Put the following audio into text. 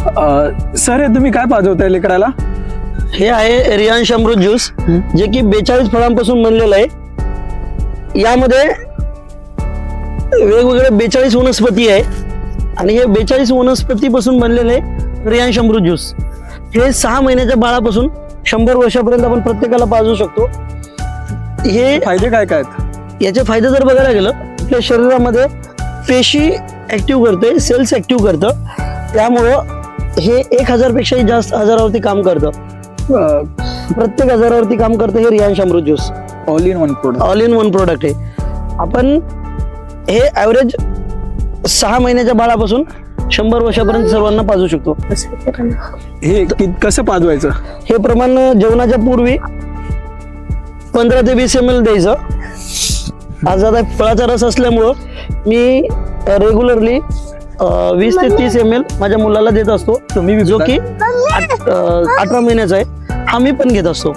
Sir हे तुम्ही काय पाजवताय लेकराला? हे आहे रियांश अमृत ज्यूस, जे की 42 फळांपासून बनलेलं आहे. यामध्ये वेगवेगळे 42 वनस्पती आहे आणि हे 42 वनस्पतीपासून बनलेले रियांश अमृत ज्यूस हे 6 महिन्याच्या बाळापासून 100 वर्षापर्यंत आपण प्रत्येकाला पाजू शकतो. हे फायदे काय काय आहेत? याचे फायदे जर बघायला गेलं, आपल्या शरीरामध्ये पेशी ऍक्टिव्ह करते, सेल्स ऍक्टिव्ह करतं. त्यामुळं हे 1000 पेक्षाही जास्त आजारावरती काम करतं. प्रत्येक आजारावरती काम करतं हे Riyansh Amrit juice. All in one product. All in one product आहे. आपण हे ऍव्हरेज 6 महिन्याच्या बाळापासून 100 वर्षापर्यंत सर्वांना पाजू शकतो. हे कसं पाजवायचं? हे प्रमाण जेवणाच्या पूर्वी 15 ते 20 ml द्यायचं. आज आता फळाचा रस असल्यामुळं मी रेग्युलरली 20 ते 30 ml माझ्या मुलाला देत असतो, तुम्ही जो की 18 महिन्याचा आहे. हा मी पण घेत असतो.